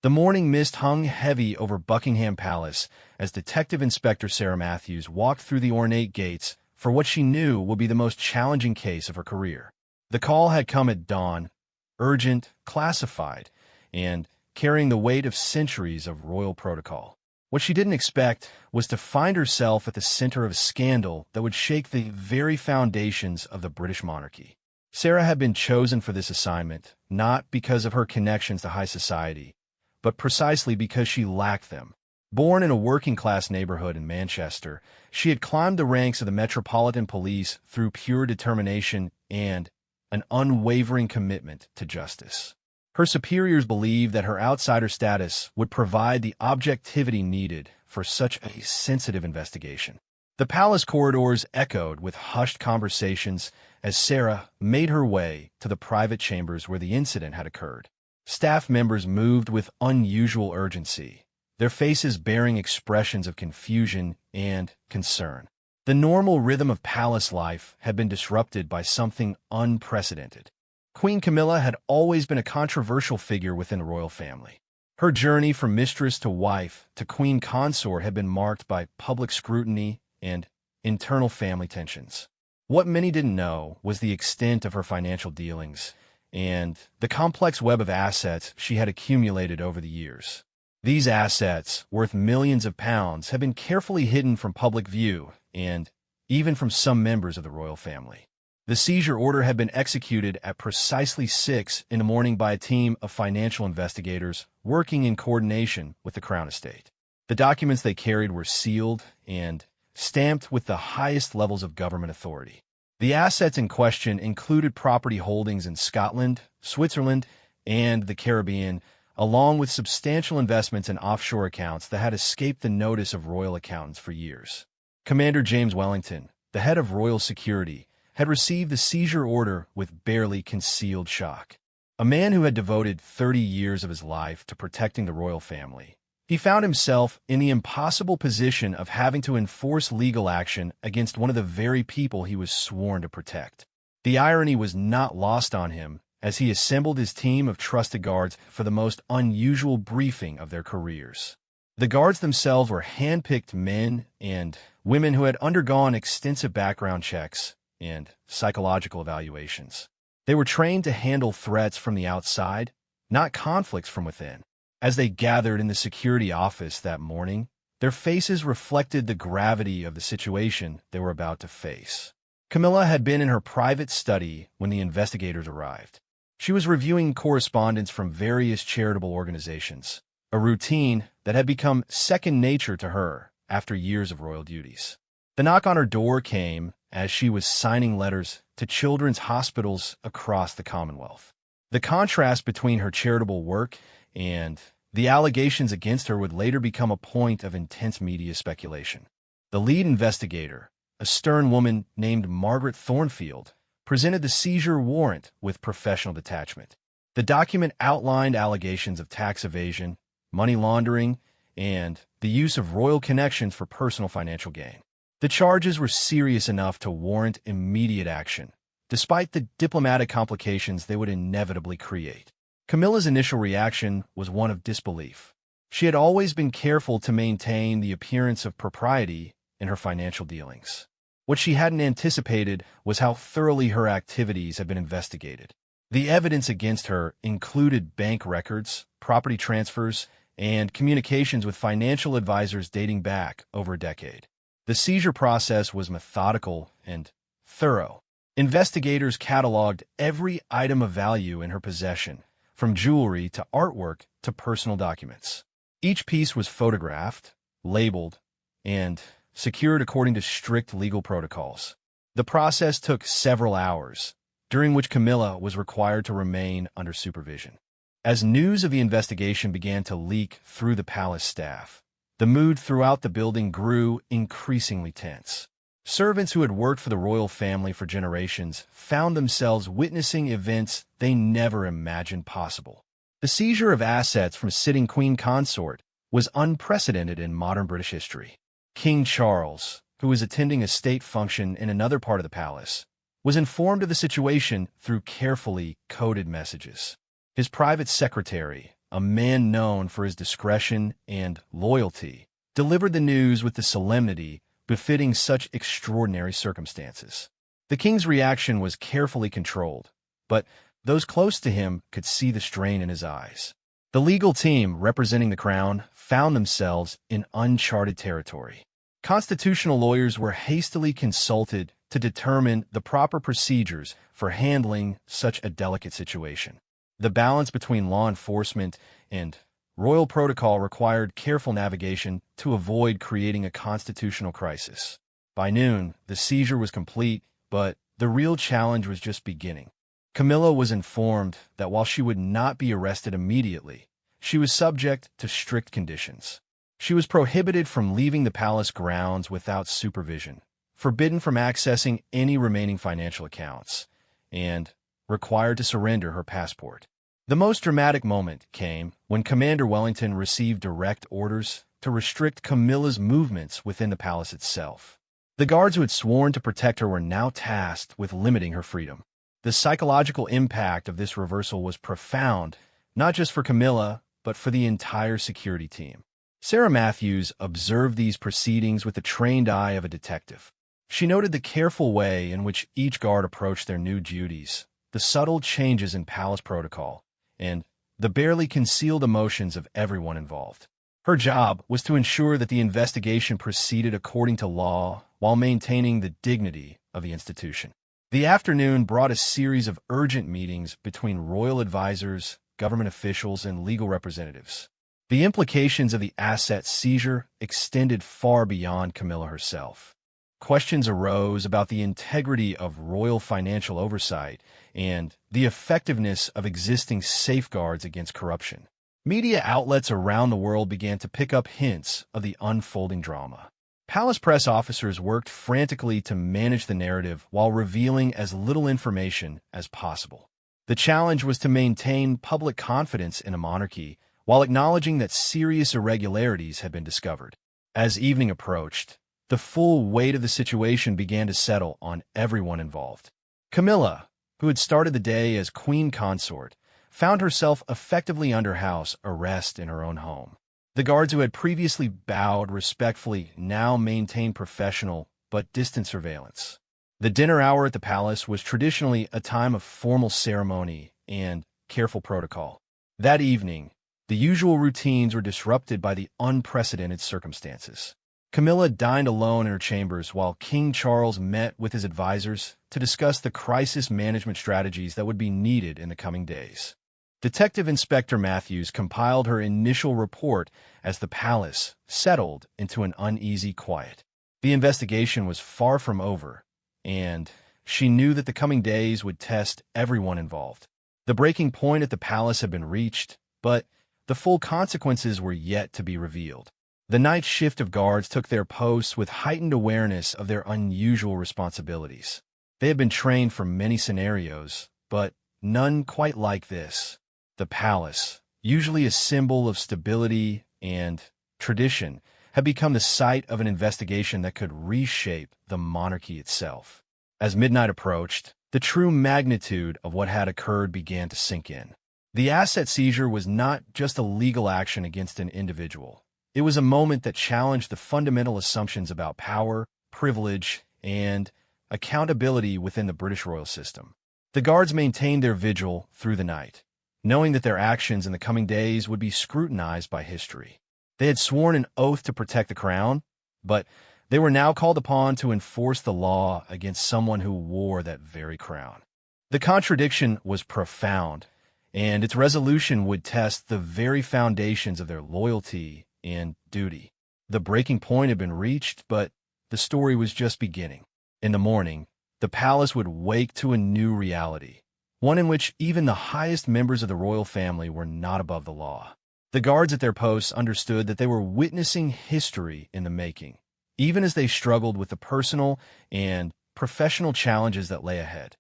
The morning mist hung heavy over Buckingham Palace as Detective Inspector Sarah Matthews walked through the ornate gates for what she knew would be the most challenging case of her career. The call had come at dawn, urgent, classified, and carrying the weight of centuries of royal protocol. What she didn't expect was to find herself at the center of a scandal that would shake the very foundations of the British monarchy. Sarah had been chosen for this assignment, not because of her connections to high society, but precisely because she lacked them. Born in a working-class neighborhood in Manchester, she had climbed the ranks of the Metropolitan Police through pure determination and an unwavering commitment to justice. Her superiors believed that her outsider status would provide the objectivity needed for such a sensitive investigation. The palace corridors echoed with hushed conversations as Sarah made her way to the private chambers where the incident had occurred. Staff members moved with unusual urgency, their faces bearing expressions of confusion and concern. The normal rhythm of palace life had been disrupted by something unprecedented. Queen Camilla had always been a controversial figure within the royal family. Her journey from mistress to wife to queen consort had been marked by public scrutiny and internal family tensions. What many didn't know was the extent of her financial dealings and the complex web of assets she had accumulated over the years. These assets, worth millions of pounds, had been carefully hidden from public view and even from some members of the royal family. The seizure order had been executed at precisely 6 a.m. by a team of financial investigators working in coordination with the Crown Estate. The documents they carried were sealed and stamped with the highest levels of government authority. The assets in question included property holdings in Scotland, Switzerland, and the Caribbean, along with substantial investments in offshore accounts that had escaped the notice of royal accountants for years. Commander James Wellington, the head of royal security, had received the seizure order with barely concealed shock. A man who had devoted 30 years of his life to protecting the royal family, he found himself in the impossible position of having to enforce legal action against one of the very people he was sworn to protect. The irony was not lost on him as he assembled his team of trusted guards for the most unusual briefing of their careers. The guards themselves were hand-picked men and women who had undergone extensive background checks and psychological evaluations. They were trained to handle threats from the outside, not conflicts from within. As they gathered in the security office that morning, their faces reflected the gravity of the situation they were about to face. Camilla had been in her private study when the investigators arrived. She was reviewing correspondence from various charitable organizations, a routine that had become second nature to her after years of royal duties. The knock on her door came as she was signing letters to children's hospitals across the Commonwealth. The contrast between her charitable work and the allegations against her would later become a point of intense media speculation. The lead investigator, a stern woman named Margaret Thornfield, presented the seizure warrant with professional detachment. The document outlined allegations of tax evasion, money laundering, and the use of royal connections for personal financial gain. The charges were serious enough to warrant immediate action, despite the diplomatic complications they would inevitably create. Camilla's initial reaction was one of disbelief. She had always been careful to maintain the appearance of propriety in her financial dealings. What she hadn't anticipated was how thoroughly her activities had been investigated. The evidence against her included bank records, property transfers, and communications with financial advisors dating back over a decade. The seizure process was methodical and thorough. Investigators cataloged every item of value in her possession, from jewelry to artwork to personal documents. Each piece was photographed, labeled, and secured according to strict legal protocols. The process took several hours, during which Camilla was required to remain under supervision. As news of the investigation began to leak through the palace staff, the mood throughout the building grew increasingly tense. Servants who had worked for the royal family for generations found themselves witnessing events they never imagined possible. The seizure of assets from a sitting queen consort was unprecedented in modern British history. King Charles, who was attending a state function in another part of the palace, was informed of the situation through carefully coded messages. His private secretary, a man known for his discretion and loyalty, delivered the news with the solemnity befitting such extraordinary circumstances. The king's reaction was carefully controlled, but those close to him could see the strain in his eyes. The legal team representing the crown found themselves in uncharted territory. Constitutional lawyers were hastily consulted to determine the proper procedures for handling such a delicate situation. The balance between law enforcement and royal protocol required careful navigation to avoid creating a constitutional crisis. By noon, the seizure was complete, but the real challenge was just beginning. Camilla was informed that while she would not be arrested immediately, she was subject to strict conditions. She was prohibited from leaving the palace grounds without supervision, forbidden from accessing any remaining financial accounts, and required to surrender her passport. The most dramatic moment came when Commander Wellington received direct orders to restrict Camilla's movements within the palace itself. The guards who had sworn to protect her were now tasked with limiting her freedom. The psychological impact of this reversal was profound, not just for Camilla, but for the entire security team. Sarah Matthews observed these proceedings with the trained eye of a detective. She noted the careful way in which each guard approached their new duties, the subtle changes in palace protocol, and the barely concealed emotions of everyone involved. Her job was to ensure that the investigation proceeded according to law while maintaining the dignity of the institution. The afternoon brought a series of urgent meetings between royal advisors, government officials, and legal representatives. The implications of the asset seizure extended far beyond Camilla herself. Questions arose about the integrity of royal financial oversight and the effectiveness of existing safeguards against corruption. Media outlets around the world began to pick up hints of the unfolding drama. Palace press officers worked frantically to manage the narrative while revealing as little information as possible. The challenge was to maintain public confidence in a monarchy while acknowledging that serious irregularities had been discovered. As evening approached, the full weight of the situation began to settle on everyone involved. Camilla, who had started the day as queen consort, found herself effectively under house arrest in her own home. The guards who had previously bowed respectfully now maintained professional but distant surveillance. The dinner hour at the palace was traditionally a time of formal ceremony and careful protocol. That evening, the usual routines were disrupted by the unprecedented circumstances. Camilla dined alone in her chambers while King Charles met with his advisors to discuss the crisis management strategies that would be needed in the coming days. Detective Inspector Matthews compiled her initial report as the palace settled into an uneasy quiet. The investigation was far from over, and she knew that the coming days would test everyone involved. The breaking point at the palace had been reached, but the full consequences were yet to be revealed. The night shift of guards took their posts with heightened awareness of their unusual responsibilities. They had been trained for many scenarios, but none quite like this. The palace, usually a symbol of stability and tradition, had become the site of an investigation that could reshape the monarchy itself. As midnight approached, the true magnitude of what had occurred began to sink in. The asset seizure was not just a legal action against an individual. It was a moment that challenged the fundamental assumptions about power, privilege, and accountability within the British royal system. The guards maintained their vigil through the night, knowing that their actions in the coming days would be scrutinized by history. They had sworn an oath to protect the crown, but they were now called upon to enforce the law against someone who wore that very crown. The contradiction was profound, and its resolution would test the very foundations of their loyalty and duty. The breaking point had been reached, but the story was just beginning. In the morning, the palace would wake to a new reality, one in which even the highest members of the royal family were not above the law. The guards at their posts understood that they were witnessing history in the making, even as they struggled with the personal and professional challenges that lay ahead.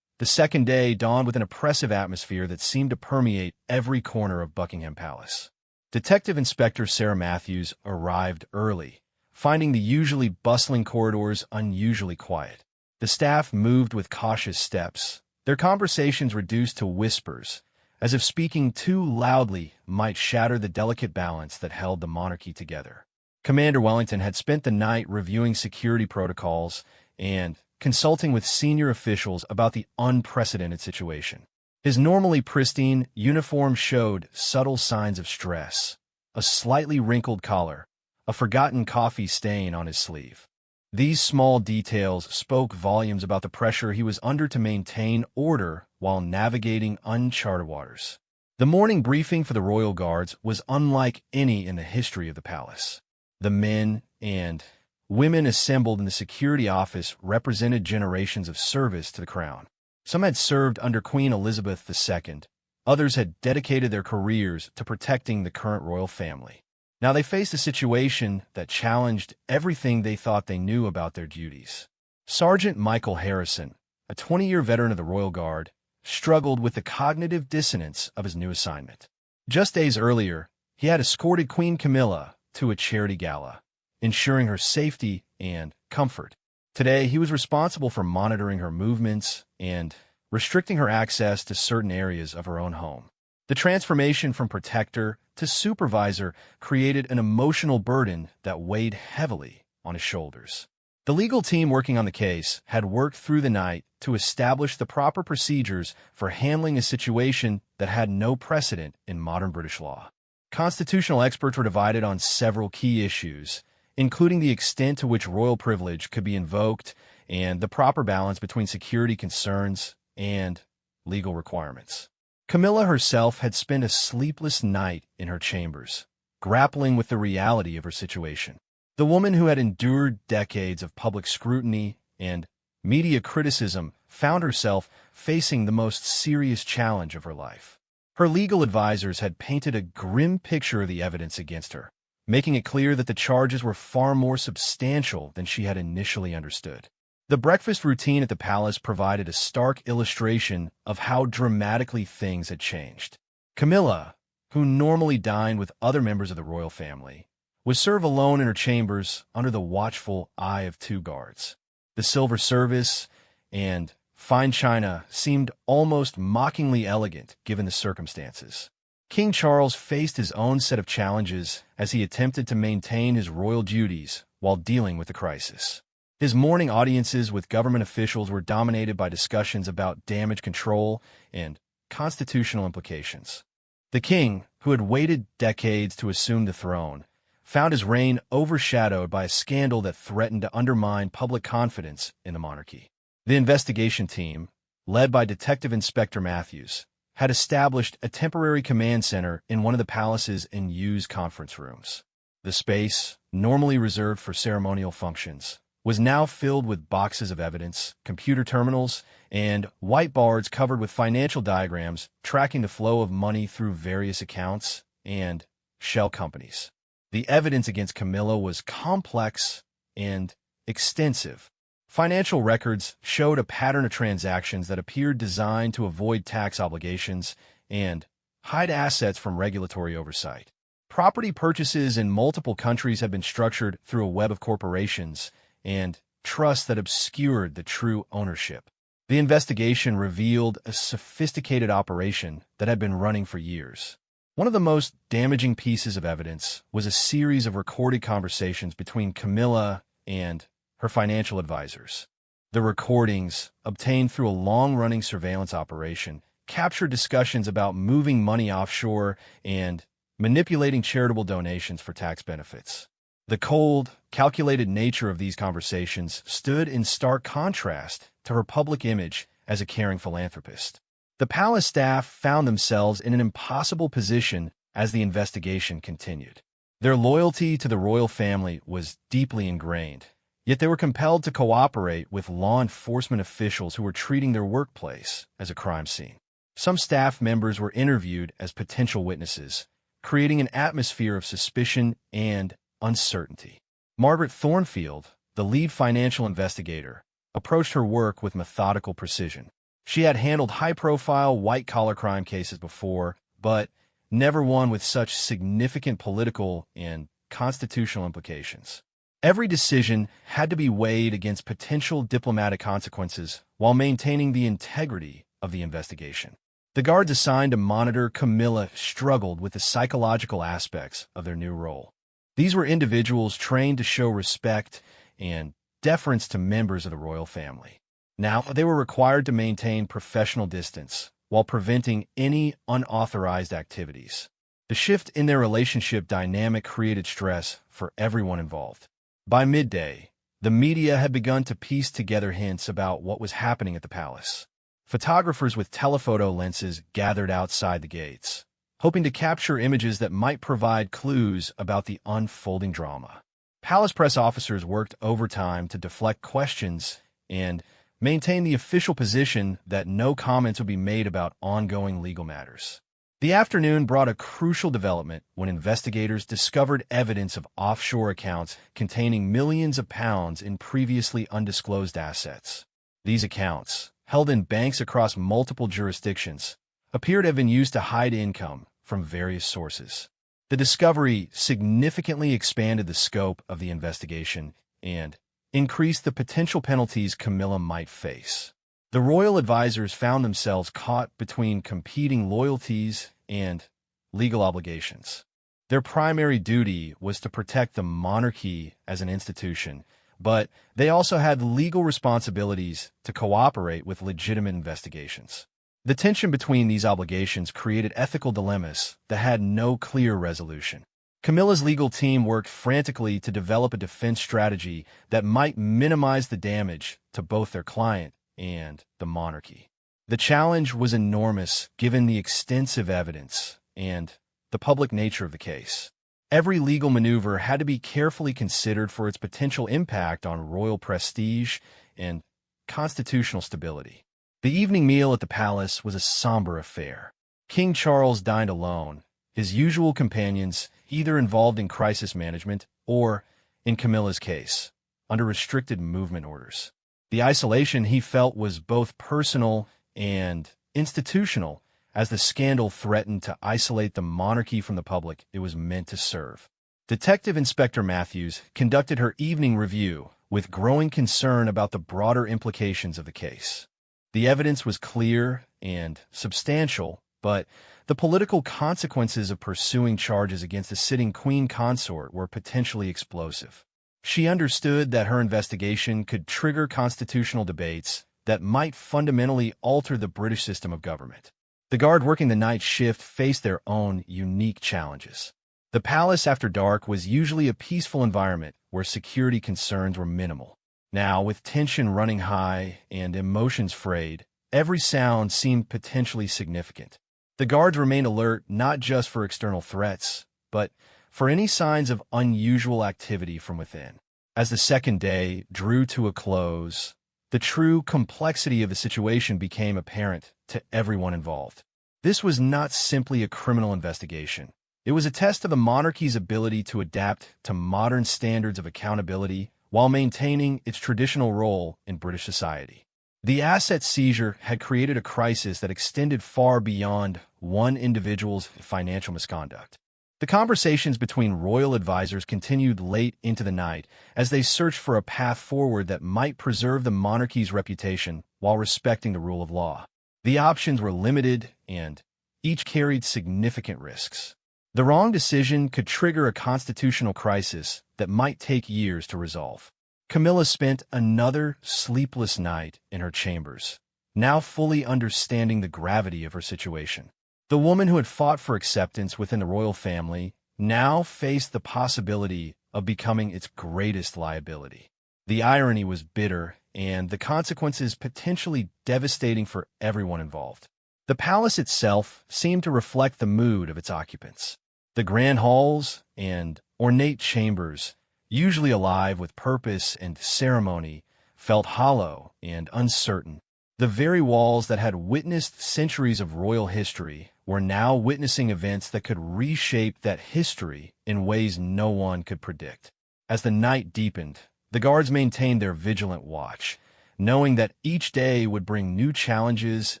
The second day dawned with an oppressive atmosphere that seemed to permeate every corner of Buckingham Palace. Detective Inspector Sarah Matthews arrived early, finding the usually bustling corridors unusually quiet. The staff moved with cautious steps, their conversations reduced to whispers, as if speaking too loudly might shatter the delicate balance that held the monarchy together. Commander Wellington had spent the night reviewing security protocols and consulting with senior officials about the unprecedented situation. His normally pristine uniform showed subtle signs of stress, a slightly wrinkled collar, a forgotten coffee stain on his sleeve. These small details spoke volumes about the pressure he was under to maintain order while navigating uncharted waters. The morning briefing for the royal guards was unlike any in the history of the palace. The men and women assembled in the security office represented generations of service to the crown. Some had served under Queen Elizabeth II. Others had dedicated their careers to protecting the current royal family. Now they faced a situation that challenged everything they thought they knew about their duties. Sergeant Michael Harrison, a 20-year veteran of the Royal Guard, struggled with the cognitive dissonance of his new assignment. Just days earlier, he had escorted Queen Camilla to a charity gala, ensuring her safety and comfort. Today, he was responsible for monitoring her movements and restricting her access to certain areas of her own home. The transformation from protector to supervisor created an emotional burden that weighed heavily on his shoulders. The legal team working on the case had worked through the night to establish the proper procedures for handling a situation that had no precedent in modern British law. Constitutional experts were divided on several key issues, including the extent to which royal privilege could be invoked and the proper balance between security concerns and legal requirements. Camilla herself had spent a sleepless night in her chambers, grappling with the reality of her situation. The woman who had endured decades of public scrutiny and media criticism found herself facing the most serious challenge of her life. Her legal advisors had painted a grim picture of the evidence against her, making it clear that the charges were far more substantial than she had initially understood. The breakfast routine at the palace provided a stark illustration of how dramatically things had changed. Camilla, who normally dined with other members of the royal family, was served alone in her chambers under the watchful eye of 2 guards. The silver service and fine china seemed almost mockingly elegant given the circumstances. King Charles faced his own set of challenges as he attempted to maintain his royal duties while dealing with the crisis. His morning audiences with government officials were dominated by discussions about damage control and constitutional implications. The king, who had waited decades to assume the throne, found his reign overshadowed by a scandal that threatened to undermine public confidence in the monarchy. The investigation team, led by Detective Inspector Matthews, had established a temporary command center in one of the palace's unused conference rooms. The space, normally reserved for ceremonial functions, was now filled with boxes of evidence, computer terminals, and whiteboards covered with financial diagrams tracking the flow of money through various accounts and shell companies. The evidence against Camilla was complex and extensive. Financial records showed a pattern of transactions that appeared designed to avoid tax obligations and hide assets from regulatory oversight. Property purchases in multiple countries had been structured through a web of corporations and trusts that obscured the true ownership. The investigation revealed a sophisticated operation that had been running for years. One of the most damaging pieces of evidence was a series of recorded conversations between Camilla and her financial advisors. The recordings, obtained through a long-running surveillance operation, captured discussions about moving money offshore and manipulating charitable donations for tax benefits. The cold, calculated nature of these conversations stood in stark contrast to her public image as a caring philanthropist. The palace staff found themselves in an impossible position as the investigation continued. Their loyalty to the royal family was deeply ingrained, yet they were compelled to cooperate with law enforcement officials who were treating their workplace as a crime scene. Some staff members were interviewed as potential witnesses, creating an atmosphere of suspicion and uncertainty. Margaret Thornfield, the lead financial investigator, approached her work with methodical precision. She had handled high-profile, white-collar crime cases before, but never one with such significant political and constitutional implications. Every decision had to be weighed against potential diplomatic consequences while maintaining the integrity of the investigation. The guards assigned to monitor Camilla struggled with the psychological aspects of their new role. These were individuals trained to show respect and deference to members of the royal family. Now, they were required to maintain professional distance while preventing any unauthorized activities. The shift in their relationship dynamic created stress for everyone involved. By midday, the media had begun to piece together hints about what was happening at the palace. Photographers with telephoto lenses gathered outside the gates, hoping to capture images that might provide clues about the unfolding drama. Palace press officers worked overtime to deflect questions and maintain the official position that no comments would be made about ongoing legal matters. The afternoon brought a crucial development when investigators discovered evidence of offshore accounts containing millions of pounds in previously undisclosed assets. These accounts, held in banks across multiple jurisdictions, appear to have been used to hide income from various sources. The discovery significantly expanded the scope of the investigation and increased the potential penalties Camilla might face. The royal advisors found themselves caught between competing loyalties and legal obligations. Their primary duty was to protect the monarchy as an institution, but they also had legal responsibilities to cooperate with legitimate investigations. The tension between these obligations created ethical dilemmas that had no clear resolution. Camilla's legal team worked frantically to develop a defense strategy that might minimize the damage to both their client and the monarchy. The challenge was enormous given the extensive evidence and the public nature of the case. Every legal maneuver had to be carefully considered for its potential impact on royal prestige and constitutional stability. The evening meal at the palace was a somber affair. King Charles dined alone, his usual companions either involved in crisis management or, in Camilla's case, under restricted movement orders. The isolation he felt was both personal and institutional, as the scandal threatened to isolate the monarchy from the public it was meant to serve. Detective Inspector Matthews conducted her evening review with growing concern about the broader implications of the case. The evidence was clear and substantial, but the political consequences of pursuing charges against a sitting queen consort were potentially explosive. She understood that her investigation could trigger constitutional debates that might fundamentally alter the British system of government. The guard working the night shift faced their own unique challenges. The palace after dark was usually a peaceful environment where security concerns were minimal. Now, with tension running high and emotions frayed, every sound seemed potentially significant. The guards remained alert not just for external threats, but for any signs of unusual activity from within. As the second day drew to a close, the true complexity of the situation became apparent to everyone involved. This was not simply a criminal investigation. It was a test of the monarchy's ability to adapt to modern standards of accountability while maintaining its traditional role in British society. The asset seizure had created a crisis that extended far beyond one individual's financial misconduct. The conversations between royal advisors continued late into the night as they searched for a path forward that might preserve the monarchy's reputation while respecting the rule of law. The options were limited, and each carried significant risks. The wrong decision could trigger a constitutional crisis that might take years to resolve. Camilla spent another sleepless night in her chambers, now fully understanding the gravity of her situation. The woman who had fought for acceptance within the royal family now faced the possibility of becoming its greatest liability. The irony was bitter, and the consequences potentially devastating for everyone involved. The palace itself seemed to reflect the mood of its occupants. The grand halls and ornate chambers, usually alive with purpose and ceremony, felt hollow and uncertain. The very walls that had witnessed centuries of royal history were now witnessing events that could reshape that history in ways no one could predict. As the night deepened, the guards maintained their vigilant watch, knowing that each day would bring new challenges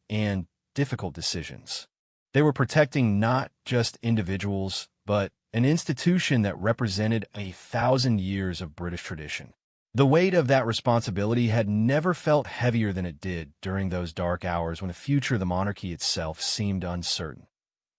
and difficult decisions. They were protecting not just individuals, but an institution that represented 1,000 years of British tradition. The weight of that responsibility had never felt heavier than it did during those dark hours when the future of the monarchy itself seemed uncertain.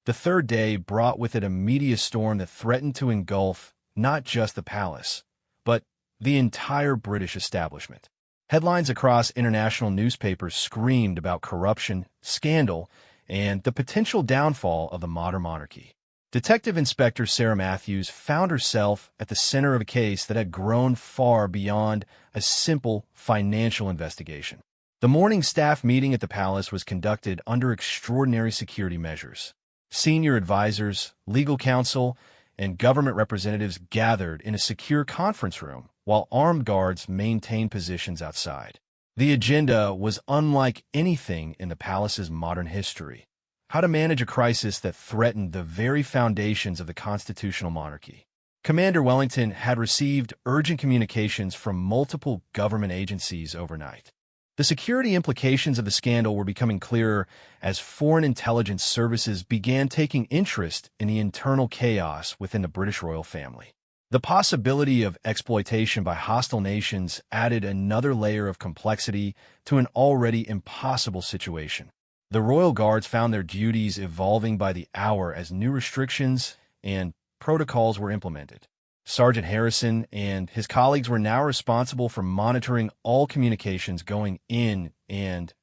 The third day brought with it a media storm that threatened to engulf not just the palace, but the entire British establishment. Headlines across international newspapers screamed about corruption, scandal, and the potential downfall of the modern monarchy. Detective Inspector Sarah Matthews found herself at the center of a case that had grown far beyond a simple financial investigation. The morning staff meeting at the palace was conducted under extraordinary security measures. Senior advisors, legal counsel, and government representatives gathered in a secure conference room, while armed guards maintained positions outside. The agenda was unlike anything in the palace's modern history: how to manage a crisis that threatened the very foundations of the constitutional monarchy. Commander Wellington had received urgent communications from multiple government agencies overnight. The security implications of the scandal were becoming clearer as foreign intelligence services began taking interest in the internal chaos within the British royal family. The possibility of exploitation by hostile nations added another layer of complexity to an already impossible situation. The royal guards found their duties evolving by the hour as new restrictions and protocols were implemented. Sergeant Harrison and his colleagues were now responsible for monitoring all communications going in and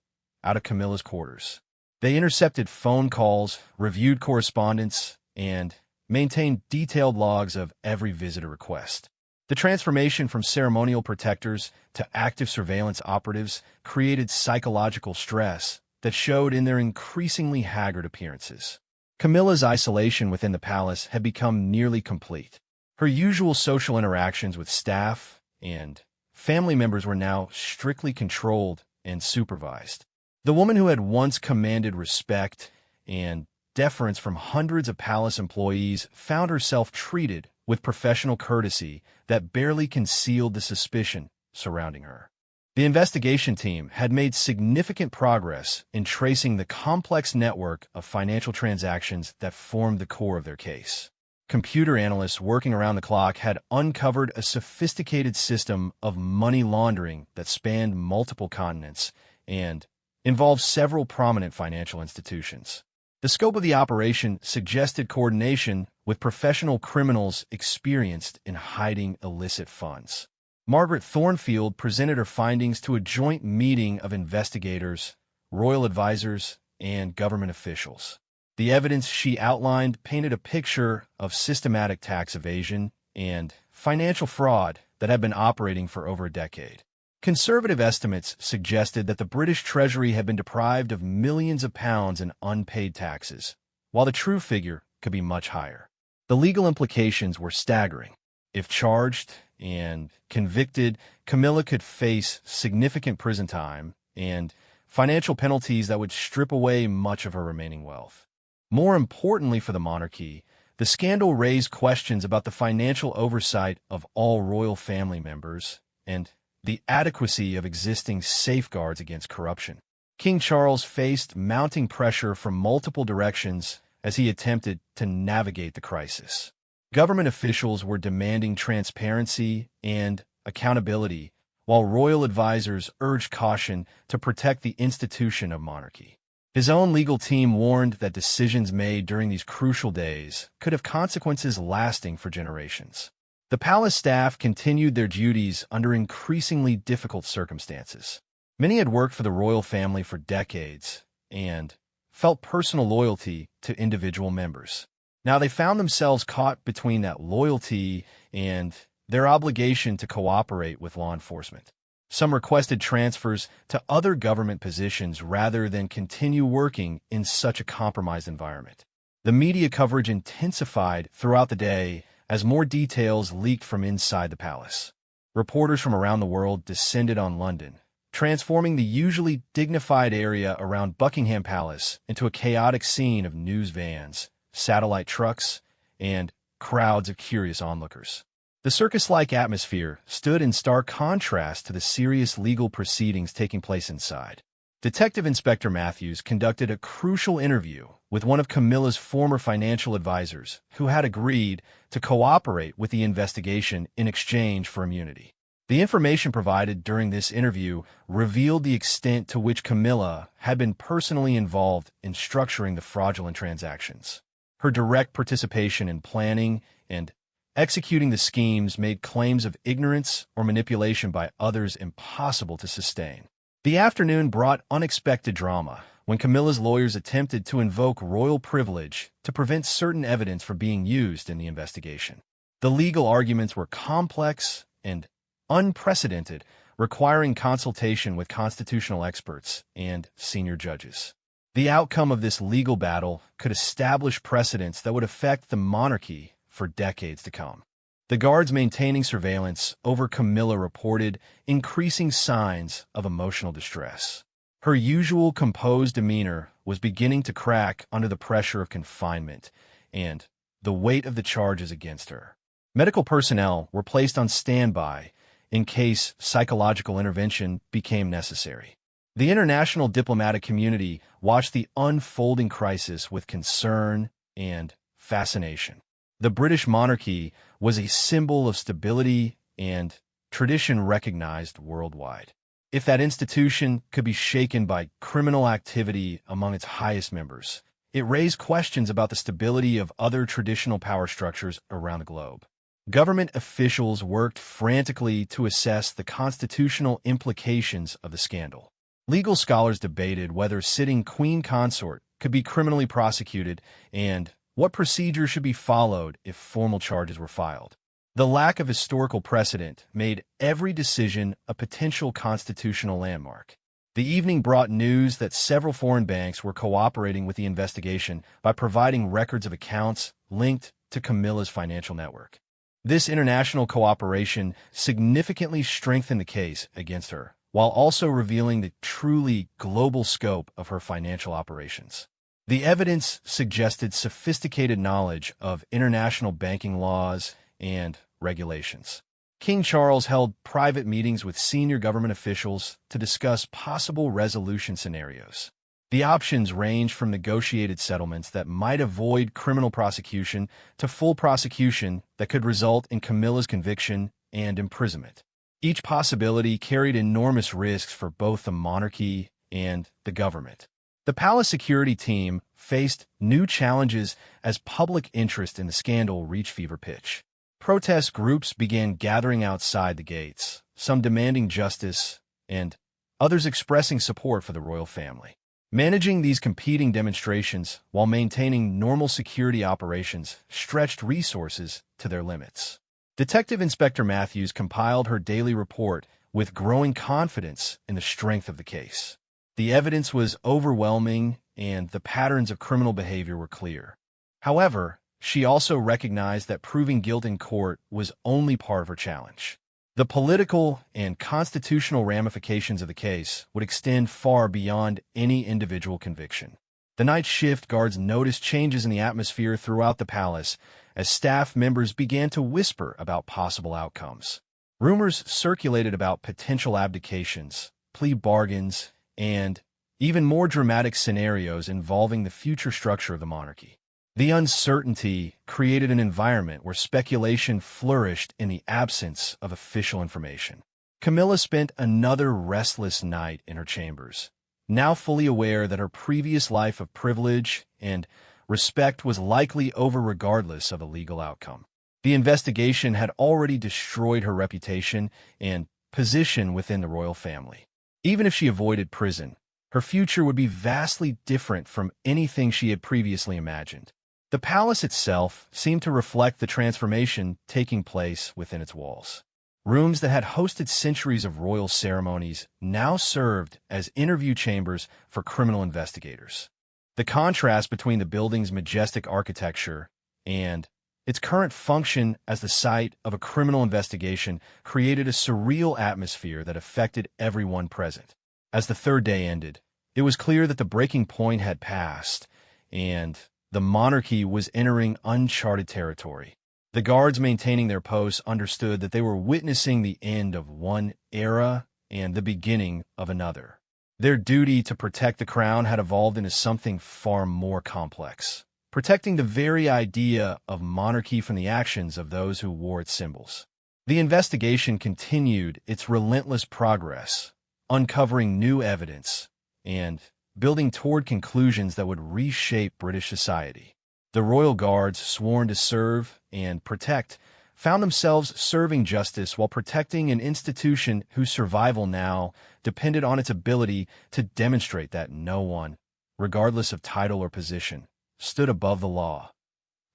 out of Camilla's quarters. They intercepted phone calls, reviewed correspondence, and maintained detailed logs of every visitor request. The transformation from ceremonial protectors to active surveillance operatives created psychological stress that showed in their increasingly haggard appearances. Camilla's isolation within the palace had become nearly complete. Her usual social interactions with staff and family members were now strictly controlled and supervised. The woman who had once commanded respect and deference from hundreds of palace employees found herself treated with professional courtesy that barely concealed the suspicion surrounding her. The investigation team had made significant progress in tracing the complex network of financial transactions that formed the core of their case. Computer analysts working around the clock had uncovered a sophisticated system of money laundering that spanned multiple continents and involved several prominent financial institutions. The scope of the operation suggested coordination with professional criminals experienced in hiding illicit funds. Margaret Thornfield presented her findings to a joint meeting of investigators, royal advisors, and government officials. The evidence she outlined painted a picture of systematic tax evasion and financial fraud that had been operating for over a decade. Conservative estimates suggested that the British Treasury had been deprived of millions of pounds in unpaid taxes, while the true figure could be much higher. The legal implications were staggering. If charged and convicted, Camilla could face significant prison time and financial penalties that would strip away much of her remaining wealth. More importantly for the monarchy, the scandal raised questions about the financial oversight of all royal family members and the adequacy of existing safeguards against corruption. King Charles faced mounting pressure from multiple directions as he attempted to navigate the crisis. Government officials were demanding transparency and accountability, while royal advisors urged caution to protect the institution of monarchy. His own legal team warned that decisions made during these crucial days could have consequences lasting for generations. The palace staff continued their duties under increasingly difficult circumstances. Many had worked for the royal family for decades and felt personal loyalty to individual members. Now they found themselves caught between that loyalty and their obligation to cooperate with law enforcement. Some requested transfers to other government positions rather than continue working in such a compromised environment. The media coverage intensified throughout the day as more details leaked from inside the palace. Reporters from around the world descended on London, transforming the usually dignified area around Buckingham Palace into a chaotic scene of news vans, satellite trucks, and crowds of curious onlookers. The circus-like atmosphere stood in stark contrast to the serious legal proceedings taking place inside. Detective Inspector Matthews conducted a crucial interview with one of Camilla's former financial advisors, who had agreed to cooperate with the investigation in exchange for immunity. The information provided during this interview revealed the extent to which Camilla had been personally involved in structuring the fraudulent transactions. Her direct participation in planning and executing the schemes made claims of ignorance or manipulation by others impossible to sustain. The afternoon brought unexpected drama when Camilla's lawyers attempted to invoke royal privilege to prevent certain evidence from being used in the investigation. The legal arguments were complex and unprecedented, requiring consultation with constitutional experts and senior judges. The outcome of this legal battle could establish precedents that would affect the monarchy for decades to come. The guards maintaining surveillance over Camilla reported increasing signs of emotional distress. Her usual composed demeanor was beginning to crack under the pressure of confinement and the weight of the charges against her. Medical personnel were placed on standby in case psychological intervention became necessary. The international diplomatic community watched the unfolding crisis with concern and fascination. The British monarchy was a symbol of stability and tradition recognized worldwide. If that institution could be shaken by criminal activity among its highest members, it raised questions about the stability of other traditional power structures around the globe. Government officials worked frantically to assess the constitutional implications of the scandal. Legal scholars debated whether sitting queen consort could be criminally prosecuted and what procedure should be followed if formal charges were filed. The lack of historical precedent made every decision a potential constitutional landmark. The evening brought news that several foreign banks were cooperating with the investigation by providing records of accounts linked to Camilla's financial network. This international cooperation significantly strengthened the case against her, while also revealing the truly global scope of her financial operations. The evidence suggested sophisticated knowledge of international banking laws and regulations. King Charles held private meetings with senior government officials to discuss possible resolution scenarios. The options range from negotiated settlements that might avoid criminal prosecution to full prosecution that could result in Camilla's conviction and imprisonment. Each possibility carried enormous risks for both the monarchy and the government. The palace security team faced new challenges as public interest in the scandal reached fever pitch. Protest groups began gathering outside the gates, some demanding justice and others expressing support for the royal family. Managing these competing demonstrations while maintaining normal security operations stretched resources to their limits. Detective Inspector Matthews compiled her daily report with growing confidence in the strength of the case. The evidence was overwhelming and the patterns of criminal behavior were clear. However, she also recognized that proving guilt in court was only part of her challenge. The political and constitutional ramifications of the case would extend far beyond any individual conviction. The night shift guards noticed changes in the atmosphere throughout the palace as staff members began to whisper about possible outcomes. Rumors circulated about potential abdications, plea bargains, and even more dramatic scenarios involving the future structure of the monarchy. The uncertainty created an environment where speculation flourished in the absence of official information. Camilla spent another restless night in her chambers, now fully aware that her previous life of privilege and respect was likely over regardless of a legal outcome. The investigation had already destroyed her reputation and position within the royal family. Even if she avoided prison, her future would be vastly different from anything she had previously imagined. The palace itself seemed to reflect the transformation taking place within its walls. Rooms that had hosted centuries of royal ceremonies now served as interview chambers for criminal investigators. The contrast between the building's majestic architecture and its current function as the site of a criminal investigation created a surreal atmosphere that affected everyone present. As the third day ended, it was clear that the breaking point had passed, and the monarchy was entering uncharted territory. The guards maintaining their posts understood that they were witnessing the end of one era and the beginning of another. Their duty to protect the crown had evolved into something far more complex, protecting the very idea of monarchy from the actions of those who wore its symbols. The investigation continued its relentless progress, uncovering new evidence and building toward conclusions that would reshape British society. The royal guards sworn to serve and protect found themselves serving justice while protecting an institution whose survival now depended on its ability to demonstrate that no one, regardless of title or position, stood above the law.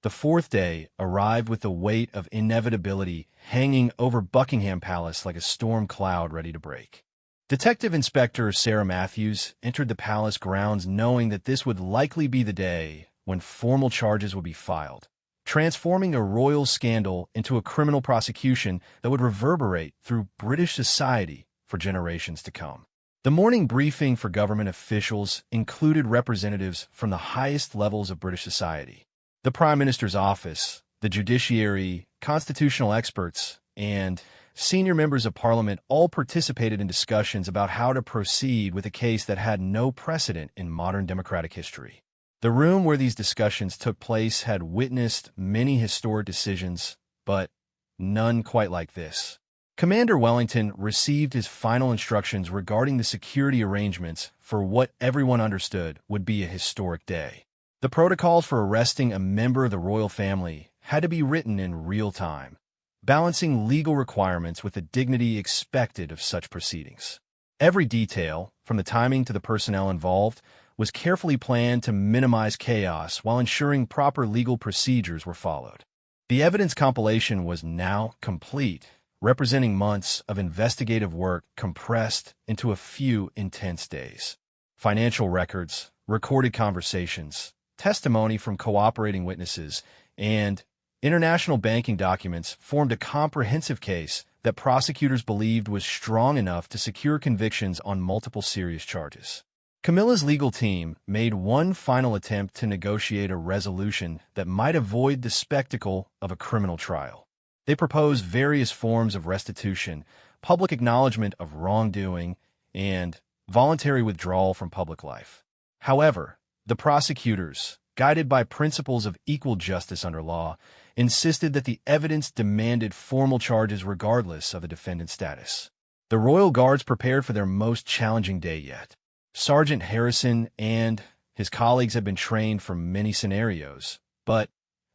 The fourth day arrived with the weight of inevitability hanging over Buckingham Palace like a storm cloud ready to break. Detective Inspector Sarah Matthews entered the palace grounds knowing that this would likely be the day when formal charges would be filed, transforming a royal scandal into a criminal prosecution that would reverberate through British society for generations to come. The morning briefing for government officials included representatives from the highest levels of British society. The Prime Minister's office, the judiciary, constitutional experts, and senior members of Parliament all participated in discussions about how to proceed with a case that had no precedent in modern democratic history. The room where these discussions took place had witnessed many historic decisions, but none quite like this. Commander Wellington received his final instructions regarding the security arrangements for what everyone understood would be a historic day. The protocols for arresting a member of the royal family had to be written in real time, balancing legal requirements with the dignity expected of such proceedings. Every detail, from the timing to the personnel involved, was carefully planned to minimize chaos while ensuring proper legal procedures were followed. The evidence compilation was now complete, representing months of investigative work compressed into a few intense days. Financial records, recorded conversations, testimony from cooperating witnesses, and international banking documents formed a comprehensive case that prosecutors believed was strong enough to secure convictions on multiple serious charges. Camilla's legal team made one final attempt to negotiate a resolution that might avoid the spectacle of a criminal trial. They proposed various forms of restitution, public acknowledgement of wrongdoing, and voluntary withdrawal from public life. However, the prosecutors, guided by principles of equal justice under law, insisted that the evidence demanded formal charges regardless of the defendant's status. The royal guards prepared for their most challenging day yet. Sergeant Harrison and his colleagues had been trained for many scenarios, but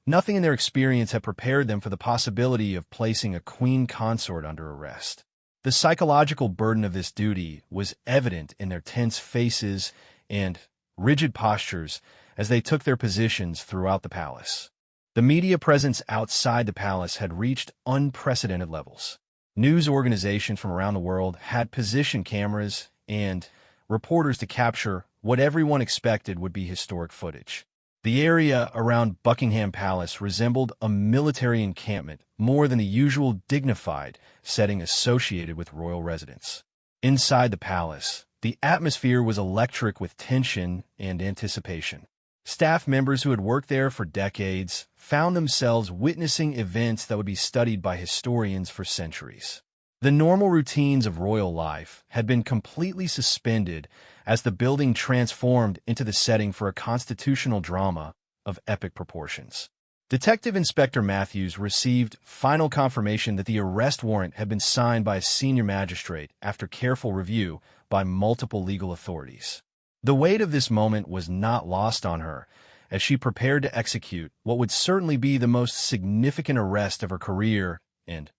nothing in their experience had prepared them for the possibility of placing a queen consort under arrest. The psychological burden of this duty was evident in their tense faces and rigid postures as they took their positions throughout the palace. The media presence outside the palace had reached unprecedented levels. News organizations from around the world had positioned cameras and reporters to capture what everyone expected would be historic footage. The area around Buckingham Palace resembled a military encampment more than the usual dignified setting associated with royal residence. Inside the palace, the atmosphere was electric with tension and anticipation. Staff members who had worked there for decades found themselves witnessing events that would be studied by historians for centuries. The normal routines of royal life had been completely suspended as the building transformed into the setting for a constitutional drama of epic proportions. Detective Inspector Matthews received final confirmation that the arrest warrant had been signed by a senior magistrate after careful review by multiple legal authorities. The weight of this moment was not lost on her as she prepared to execute what would certainly be the most significant arrest of her career and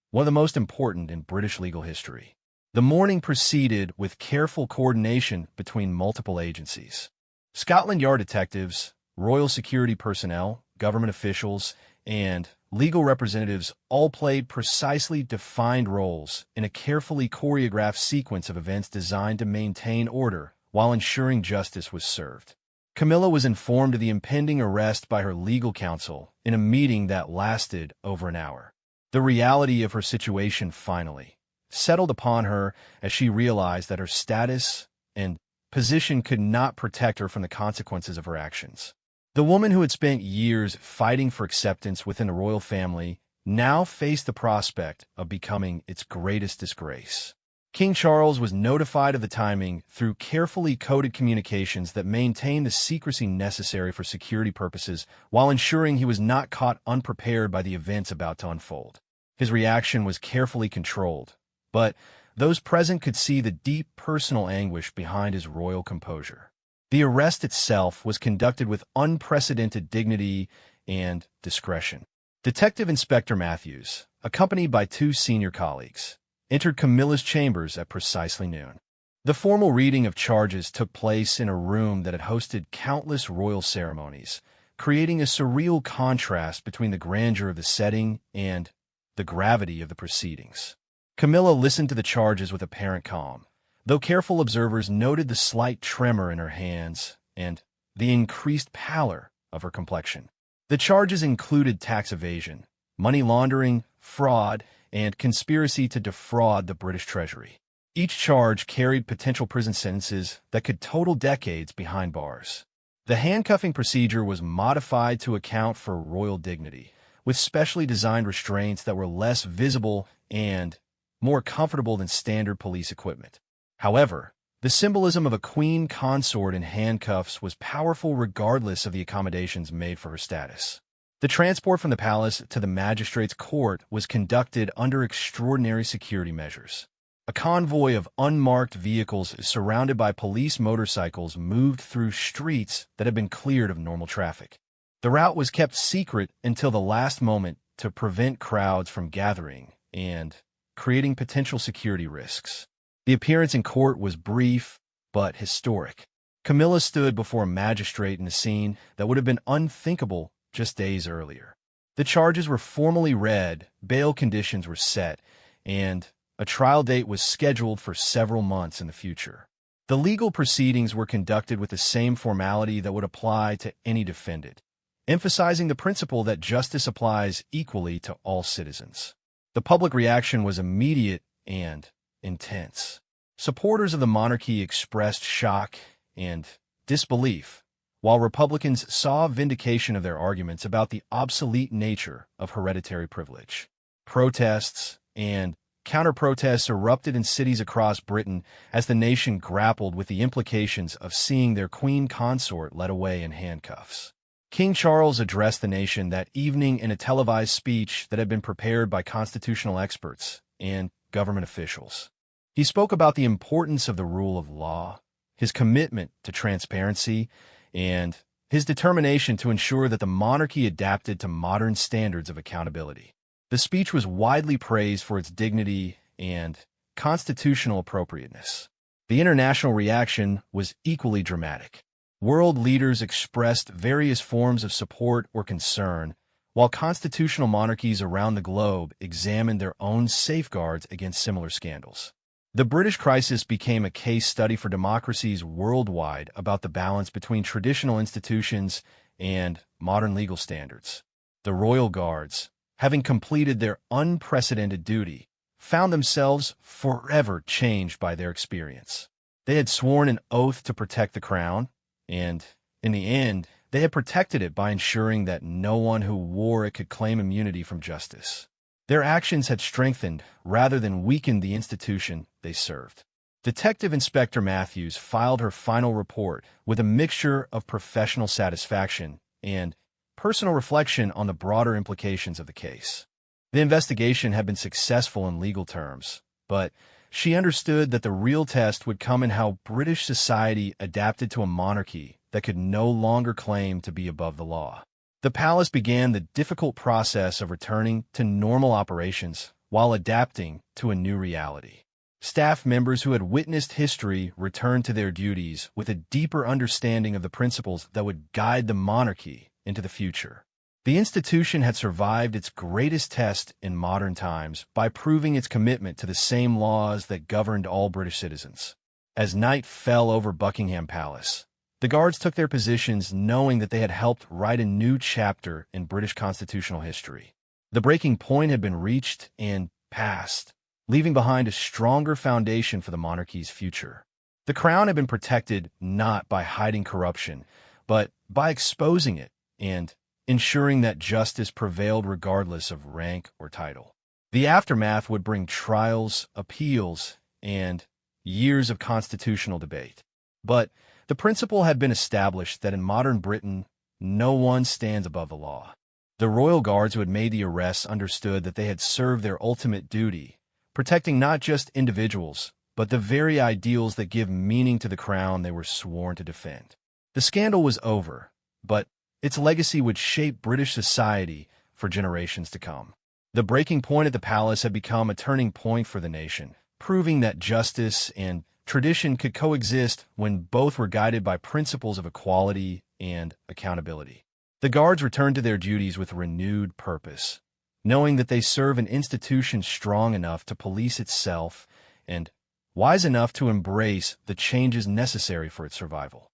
one of the most important in British legal history. The morning proceeded with careful coordination between multiple agencies. Scotland Yard detectives, royal security personnel, government officials, and legal representatives all played precisely defined roles in a carefully choreographed sequence of events designed to maintain order while ensuring justice was served. Camilla was informed of the impending arrest by her legal counsel in a meeting that lasted over an hour. The reality of her situation finally settled upon her as she realized that her status and position could not protect her from the consequences of her actions. The woman who had spent years fighting for acceptance within the royal family now faced the prospect of becoming its greatest disgrace. King Charles was notified of the timing through carefully coded communications that maintained the secrecy necessary for security purposes while ensuring he was not caught unprepared by the events about to unfold. His reaction was carefully controlled, but those present could see the deep personal anguish behind his royal composure. The arrest itself was conducted with unprecedented dignity and discretion. Detective Inspector Matthews, accompanied by two senior colleagues, entered Camilla's chambers at precisely noon. The formal reading of charges took place in a room that had hosted countless royal ceremonies, creating a surreal contrast between the grandeur of the setting and the gravity of the proceedings. Camilla listened to the charges with apparent calm, though careful observers noted the slight tremor in her hands and the increased pallor of her complexion. The charges included tax evasion, money laundering, fraud, and conspiracy to defraud the British Treasury. Each charge carried potential prison sentences that could total decades behind bars. The handcuffing procedure was modified to account for royal dignity, with specially designed restraints that were less visible and more comfortable than standard police equipment. However, the symbolism of a queen consort in handcuffs was powerful regardless of the accommodations made for her status. The transport from the palace to the magistrate's court was conducted under extraordinary security measures. A convoy of unmarked vehicles surrounded by police motorcycles moved through streets that had been cleared of normal traffic. The route was kept secret until the last moment to prevent crowds from gathering and creating potential security risks. The appearance in court was brief but historic. Camilla stood before a magistrate in a scene that would have been unthinkable just days earlier. The charges were formally read, bail conditions were set, and a trial date was scheduled for several months in the future. The legal proceedings were conducted with the same formality that would apply to any defendant, emphasizing the principle that justice applies equally to all citizens. The public reaction was immediate and intense. Supporters of the monarchy expressed shock and disbelief, while Republicans saw vindication of their arguments about the obsolete nature of hereditary privilege. Protests and counter-protests erupted in cities across Britain as the nation grappled with the implications of seeing their queen consort led away in handcuffs. King Charles addressed the nation that evening in a televised speech that had been prepared by constitutional experts and government officials. He spoke about the importance of the rule of law, his commitment to transparency, and his determination to ensure that the monarchy adapted to modern standards of accountability. The speech was widely praised for its dignity and constitutional appropriateness. The international reaction was equally dramatic. World leaders expressed various forms of support or concern, while constitutional monarchies around the globe examined their own safeguards against similar scandals. The British crisis became a case study for democracies worldwide about the balance between traditional institutions and modern legal standards. The royal guards, having completed their unprecedented duty, found themselves forever changed by their experience. They had sworn an oath to protect the crown, and, in the end, they had protected it by ensuring that no one who wore it could claim immunity from justice. Their actions had strengthened rather than weakened the institution they served. Detective Inspector Matthews filed her final report with a mixture of professional satisfaction and personal reflection on the broader implications of the case. The investigation had been successful in legal terms, but she understood that the real test would come in how British society adapted to a monarchy that could no longer claim to be above the law. The palace began the difficult process of returning to normal operations while adapting to a new reality. Staff members who had witnessed history returned to their duties with a deeper understanding of the principles that would guide the monarchy into the future. The institution had survived its greatest test in modern times by proving its commitment to the same laws that governed all British citizens. As night fell over Buckingham Palace, the guards took their positions knowing that they had helped write a new chapter in British constitutional history. The breaking point had been reached and passed, leaving behind a stronger foundation for the monarchy's future. The crown had been protected not by hiding corruption, but by exposing it and ensuring that justice prevailed regardless of rank or title. The aftermath would bring trials, appeals, and years of constitutional debate. But the principle had been established that in modern Britain, no one stands above the law. The royal guards who had made the arrests understood that they had served their ultimate duty, protecting not just individuals, but the very ideals that give meaning to the crown they were sworn to defend. The scandal was over, but its legacy would shape British society for generations to come. The breaking point at the palace had become a turning point for the nation, proving that justice and tradition could coexist when both were guided by principles of equality and accountability. The guards returned to their duties with renewed purpose, knowing that they serve an institution strong enough to police itself and wise enough to embrace the changes necessary for its survival.